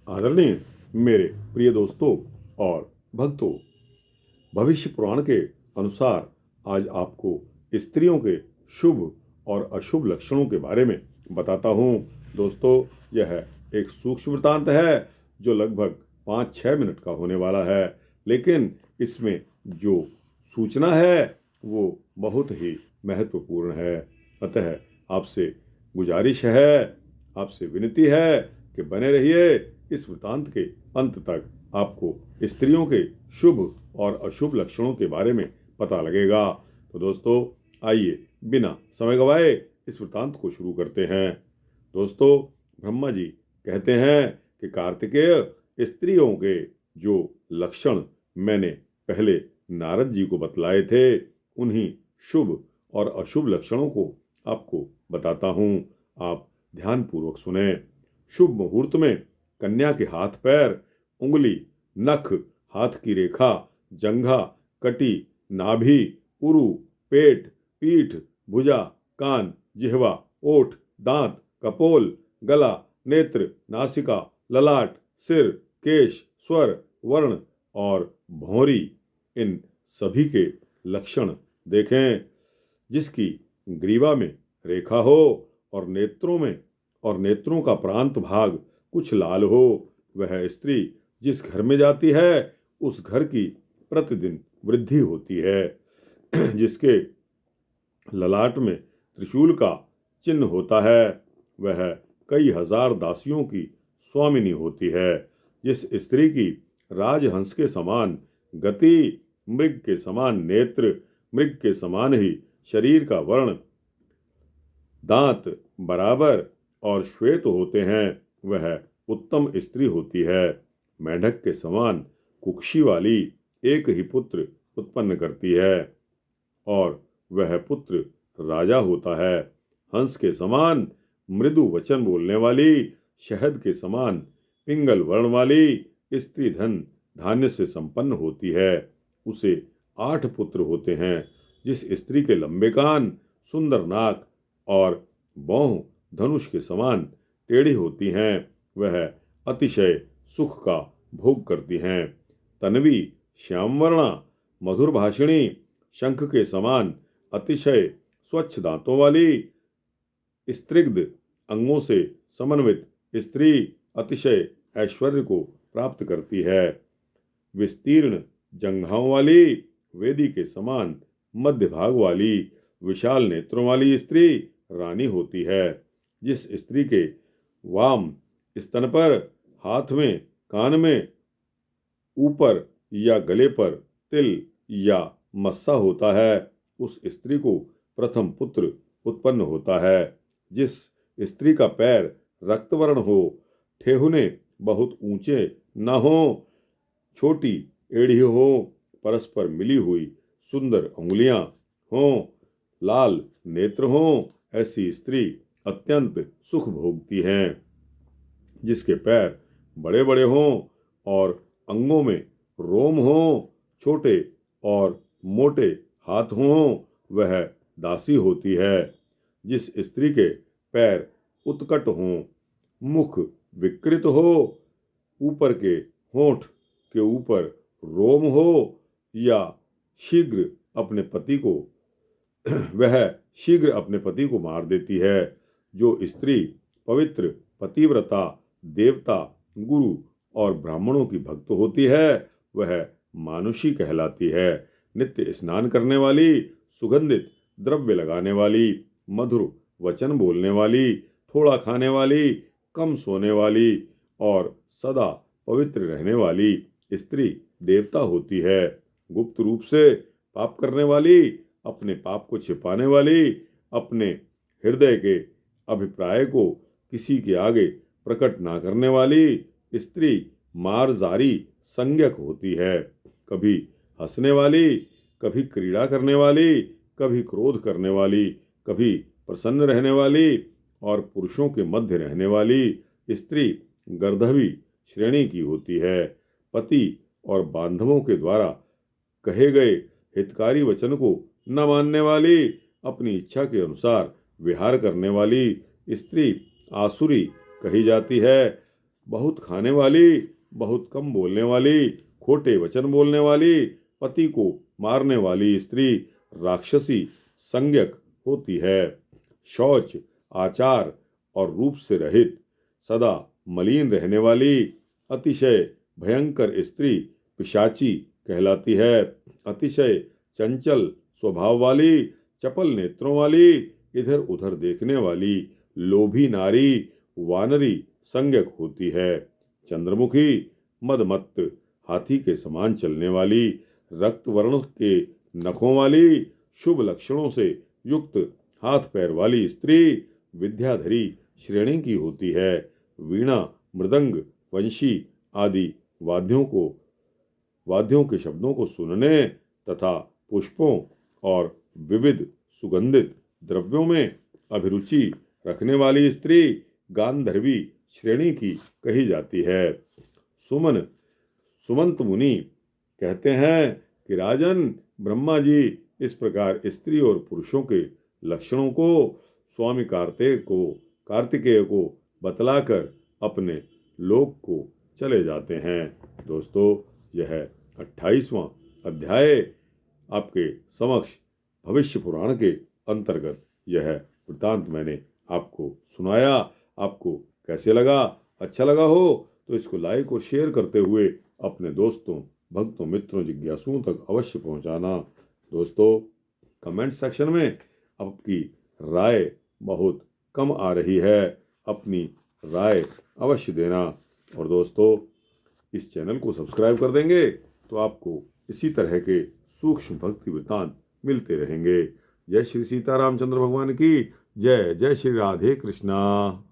आदरणीय मेरे प्रिय दोस्तों और भक्तों, भविष्य पुराण के अनुसार आज आपको स्त्रियों के शुभ और अशुभ लक्षणों के बारे में बताता हूँ। दोस्तों, यह एक सूक्ष्म वृत्तांत है जो लगभग 5-6 मिनट का होने वाला है, लेकिन इसमें जो सूचना है वो बहुत ही महत्वपूर्ण है। अतः आपसे गुजारिश है, आपसे विनती है कि बने रहिए इस वृत्तांत के अंत तक। आपको स्त्रियों के शुभ और अशुभ लक्षणों के बारे में पता लगेगा। तो दोस्तों, आइए बिना समय गवाए इस वृत्तांत को शुरू करते हैं। दोस्तों, ब्रह्मा जी कहते हैं कि कार्तिकेय, स्त्रियों के जो लक्षण मैंने पहले नारद जी को बतलाए थे, उन्हीं शुभ और अशुभ लक्षणों को आपको बताता हूँ। आप ध्यानपूर्वक सुने। शुभ मुहूर्त में कन्या के हाथ पैर, उंगली, नख, हाथ की रेखा, जंघा, कटी, नाभि, उरु, पेट, पीठ, भुजा, कान, जिह्वा, ओठ, दांत, कपोल, गला, नेत्र, नासिका, ललाट, सिर, केश, स्वर, वर्ण और भौंरी, इन सभी के लक्षण देखें। जिसकी ग्रीवा में रेखा हो और नेत्रों का प्रांत भाग कुछ लाल हो, वह स्त्री जिस घर में जाती है उस घर की प्रतिदिन वृद्धि होती है। जिसके ललाट में त्रिशूल का चिन्ह होता है, वह कई हजार दासियों की स्वामिनी होती है। जिस स्त्री की राजहंस के समान गति, मृग के समान नेत्र, मृग के समान ही शरीर का वर्ण, दांत बराबर और श्वेत होते हैं, वह उत्तम स्त्री होती है। मेंढक के समान कुक्षी वाली एक ही पुत्र उत्पन्न करती है और वह पुत्र राजा होता है। हंस के समान मृदु वचन बोलने वाली, शहद के समान पिंगल वर्ण वाली स्त्री धन धान्य से संपन्न होती है। उसे 8 पुत्र होते हैं। जिस स्त्री के लंबे कान, सुंदर नाक और भौं धनुष के समान टेढ़ी होती हैं, वह अतिशय सुख का भोग करती हैं। तन्वी, श्यामवर्णा, मधुर भाषिणी, शंख के समान अतिशय स्वच्छ दांतों वाली, स्त्रिग्ध अंगों से समन्वित स्त्री अतिशय ऐश्वर्य को प्राप्त करती है। विस्तीर्ण जंघाओं वाली, वेदी के समान मध्य भाग वाली, विशाल नेत्रों वाली स्त्री रानी होती है। जिस स्त्री के वाम स्तन पर, हाथ में, कान में, ऊपर या गले पर तिल या मस्सा होता है, उस स्त्री को प्रथम पुत्र उत्पन्न होता है। जिस स्त्री का पैर रक्तवर्ण हो, ठेहुने बहुत ऊंचे न हो, छोटी एड़ी हो, परस्पर मिली हुई सुंदर उंगलियां हों, लाल नेत्र हों, ऐसी स्त्री अत्यंत सुख भोगती हैं। जिसके पैर बड़े बड़े हों और अंगों में रोम हों, छोटे और मोटे हाथ हों, वह दासी होती है। जिस स्त्री के पैर उत्कट हों, मुख विकृत हो, ऊपर के होंठ के ऊपर रोम हो, या शीघ्र अपने पति को वह शीघ्र अपने पति को मार देती है। जो स्त्री पवित्र, पतिव्रता, देवता, गुरु और ब्राह्मणों की भक्त होती है, वह मानुषी कहलाती है। नित्य स्नान करने वाली, सुगंधित द्रव्य लगाने वाली, मधुर वचन बोलने वाली, थोड़ा खाने वाली, कम सोने वाली और सदा पवित्र रहने वाली स्त्री देवता होती है। गुप्त रूप से पाप करने वाली, अपने पाप को छिपाने वाली, अपने हृदय के अभिप्राय को किसी के आगे प्रकट ना करने वाली स्त्री मारजारी संज्ञक होती है। कभी हंसने वाली, कभी क्रीड़ा करने वाली, कभी क्रोध करने वाली, कभी प्रसन्न रहने वाली और पुरुषों के मध्य रहने वाली स्त्री गर्दभी श्रेणी की होती है। पति और बांधवों के द्वारा कहे गए हितकारी वचन को न मानने वाली, अपनी इच्छा के अनुसार विहार करने वाली स्त्री आसुरी कही जाती है। बहुत खाने वाली, बहुत कम बोलने वाली, खोटे वचन बोलने वाली, पति को मारने वाली स्त्री राक्षसी संज्ञक होती है। शौच, आचार और रूप से रहित, सदा मलिन रहने वाली, अतिशय भयंकर स्त्री पिशाची कहलाती है। अतिशय चंचल स्वभाव वाली, चपल नेत्रों वाली, इधर उधर देखने वाली, लोभी नारी वानरी संज्ञक होती है। चंद्रमुखी, मदमत्त हाथी के समान चलने वाली, रक्त वर्ण के नखों वाली, शुभ लक्षणों से युक्त हाथ पैर वाली स्त्री विद्याधरी श्रेणी की होती है। वीणा, मृदंग, वंशी आदि वाद्यों के शब्दों को सुनने तथा पुष्पों और विविध सुगंधित द्रव्यों में अभिरुचि रखने वाली स्त्री गांधर्वी श्रेणी की कही जाती है। सुमंत मुनि कहते हैं कि राजन, ब्रह्मा जी इस प्रकार स्त्री और पुरुषों के लक्षणों को स्वामी कार्तिकेय को बतलाकर अपने लोक को चले जाते हैं। दोस्तों, यह 28वां अध्याय आपके समक्ष भविष्य पुराण के अंतर्गत यह वृतांत मैंने आपको सुनाया। आपको कैसे लगा? अच्छा लगा हो तो इसको लाइक और शेयर करते हुए अपने दोस्तों, भक्तों, मित्रों, जिज्ञासुओं तक अवश्य पहुंचाना। दोस्तों, कमेंट सेक्शन में आपकी राय बहुत कम आ रही है, अपनी राय अवश्य देना। और दोस्तों, इस चैनल को सब्सक्राइब कर देंगे तो आपको इसी तरह के सूक्ष्म भक्ति वृतांत मिलते रहेंगे। जय श्री सीतारामचंद्र भगवान की जय। जय श्री राधे कृष्णा।